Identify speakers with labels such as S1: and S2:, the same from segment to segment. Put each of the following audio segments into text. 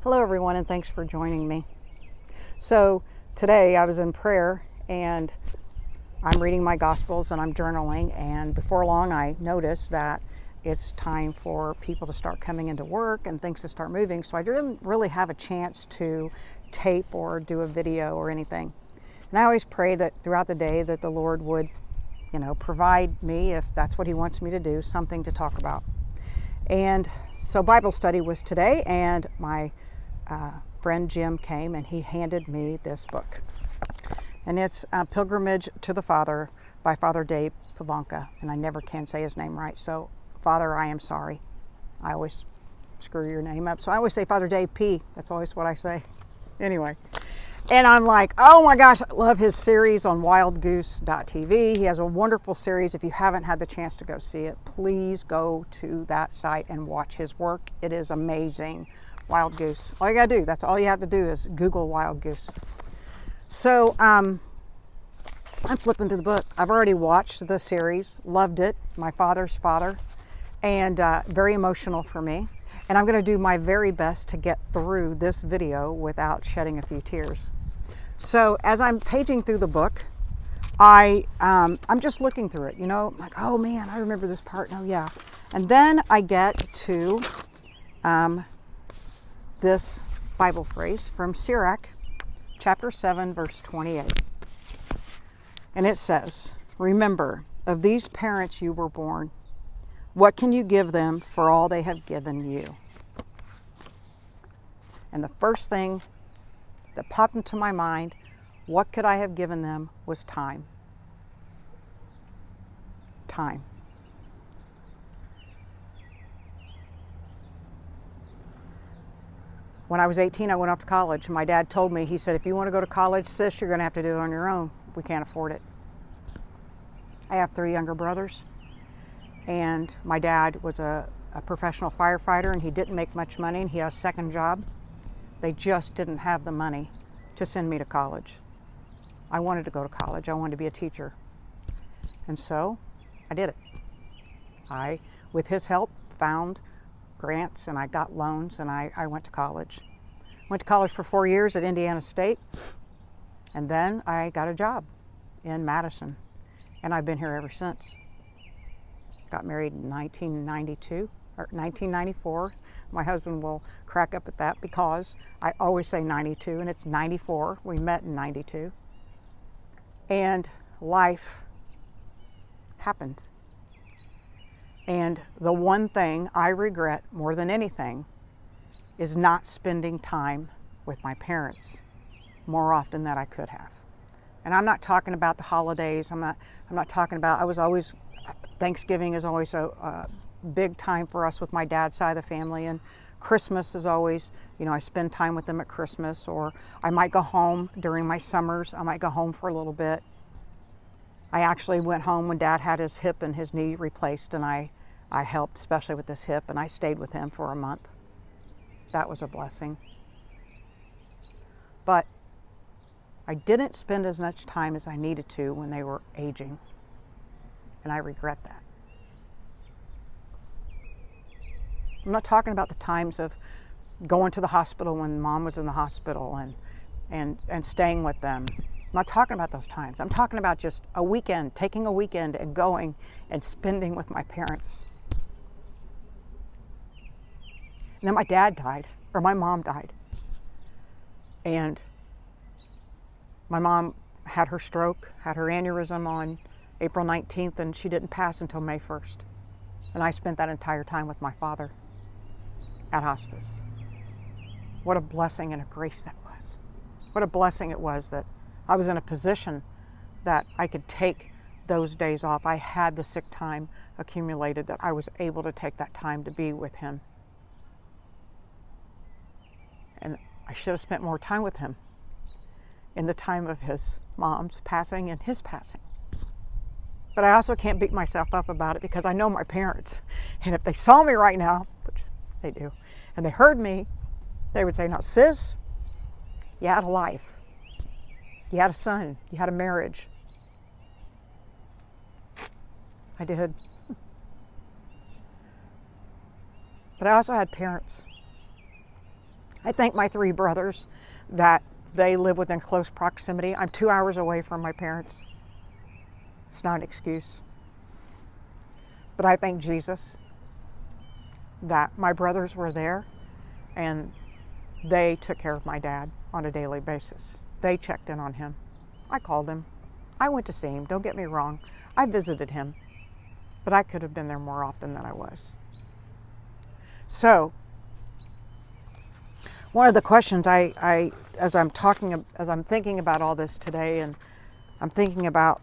S1: Hello, everyone, and thanks for joining me. So, today I was in prayer and I'm reading my Gospels and I'm journaling, and before long I noticed that it's time for people to start coming into work and things to start moving. So, I didn't really have a chance to tape or do a video or anything. And I always pray that throughout the day that the Lord would, provide me, if that's what He wants me to do, something to talk about. And so Bible study was today, and my friend Jim came and he handed me this book. And it's Pilgrimage to the Father by Father Dave Pivonka. And I never can say his name right. So, Father, I am sorry. I always screw your name up. So I always say Father Dave P. That's always what I say. Anyway. And I'm like, oh my gosh, I love his series on wildgoose.tv. He has a wonderful series. If you haven't had the chance to go see it, please go to that site and watch his work. It is amazing. Wild Goose. All you gotta do, that's all you have to do is Google Wild Goose. So I'm flipping through the book. I've already watched the series, loved it, my father's father, and very emotional for me. And I'm gonna do my very best to get through this video without shedding a few tears. So as I'm paging through the book, I'm just looking through it, like, oh man, I remember this part. Oh yeah. And then I get to this Bible phrase from Sirach, chapter 7, verse 28. And it says, "Remember, of these parents you were born. What can you give them for all they have given you?" And the first thing that popped into my mind, what could I have given them, was time. Time. When I was 18, I went off to college. My dad told me, he said, if you want to go to college, sis, you're going to have to do it on your own. We can't afford it. I have 3 younger brothers, and my dad was a professional firefighter, and he didn't make much money, and he had a second job. They just didn't have the money to send me to college. I wanted to go to college. I wanted to be a teacher. And so I did it. I, with his help, found grants and I got loans, and I went to college. Went to college for 4 years at Indiana State, and then I got a job in Madison, and I've been here ever since. Got married in 1992 or 1994. My husband will crack up at that because I always say 92 and it's 94. We met in 92. And life happened. And the one thing I regret more than anything is not spending time with my parents more often than I could have. And I'm not talking about the holidays. I'm not talking about, Thanksgiving is always a big time for us with my dad's side of the family, and Christmas is always, I spend time with them at Christmas, or I might go home during my summers. I might go home for a little bit. I actually went home when Dad had his hip and his knee replaced, and I helped, especially with this hip, and I stayed with him for a month. That was a blessing. But I didn't spend as much time as I needed to when they were aging, and I regret that. I'm not talking about the times of going to the hospital when Mom was in the hospital and staying with them. I'm not talking about those times. I'm talking about just a weekend, taking a weekend and going and spending with my parents. And then my dad died, or my mom died. And my mom had her stroke, had her aneurysm on April 19th, and she didn't pass until May 1st. And I spent that entire time with my father at hospice. What a blessing and a grace that was. What a blessing it was that I was in a position that I could take those days off. I had the sick time accumulated that I was able to take that time to be with him. And I should have spent more time with him in the time of his mom's passing and his passing. But I also can't beat myself up about it because I know my parents. And if they saw me right now, which they do, and they heard me, they would say, "Now, sis, you had a life. You had a son. You had a marriage." I did. But I also had parents. I thank my 3 brothers that they live within close proximity. I'm 2 hours away from my parents. It's not an excuse. But I thank Jesus that my brothers were there and they took care of my dad on a daily basis. They checked in on him. I called him. I went to see him. Don't get me wrong. I visited him. But I could have been there more often than I was. So, one of the questions as I'm thinking about all this today, and I'm thinking about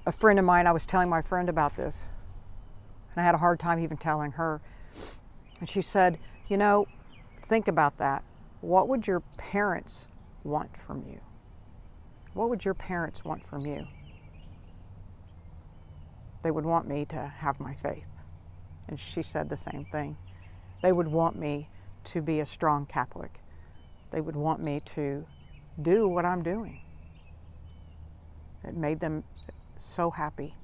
S1: a friend of mine, I was telling my friend about this, and I had a hard time even telling her. And she said, you know, think about that. What would your parents want from you? What would your parents want from you? They would want me to have my faith. And she said the same thing. They would want me to be a strong Catholic. They would want me to do what I'm doing. It made them so happy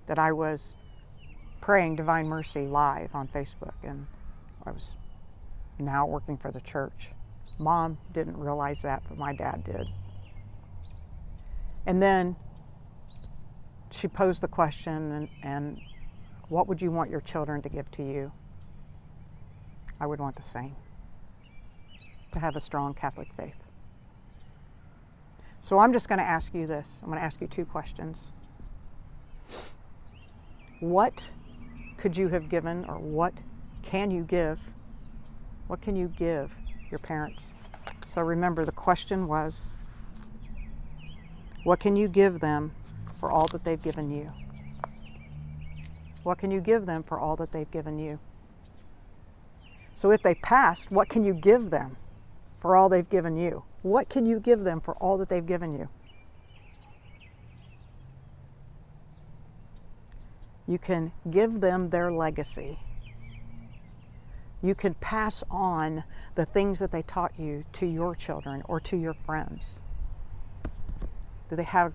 S1: that I was praying Divine Mercy live on Facebook, and I was now working for the church. Mom didn't realize that, but my dad did. And then she posed the question, and what would you want your children to give to you? I would want the same, to have a strong Catholic faith. So I'm just going to ask you this. I'm going to ask you 2 questions. What could you have given, or what can you give? What can you give your parents? So remember, the question was, what can you give them for all that they've given you? What can you give them for all that they've given you? So if they passed, what can you give them for all they've given you? What can you give them for all that they've given you? You can give them their legacy. You can pass on the things that they taught you to your children or to your friends. Do they have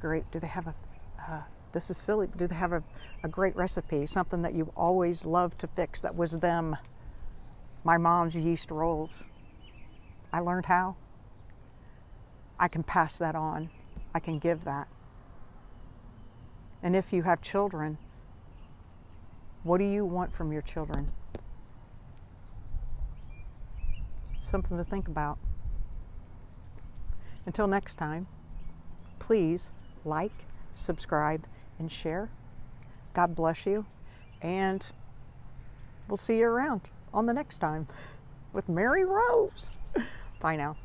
S1: this is silly, but do they have a great recipe, something that you've always loved to fix that was them? My mom's yeast rolls. I learned how. I can pass that on. I can give that. And if you have children, what do you want from your children? Something to think about. Until next time, please like, subscribe, and share. God bless you, and we'll see you around on the next time with Mary Rose. Bye now.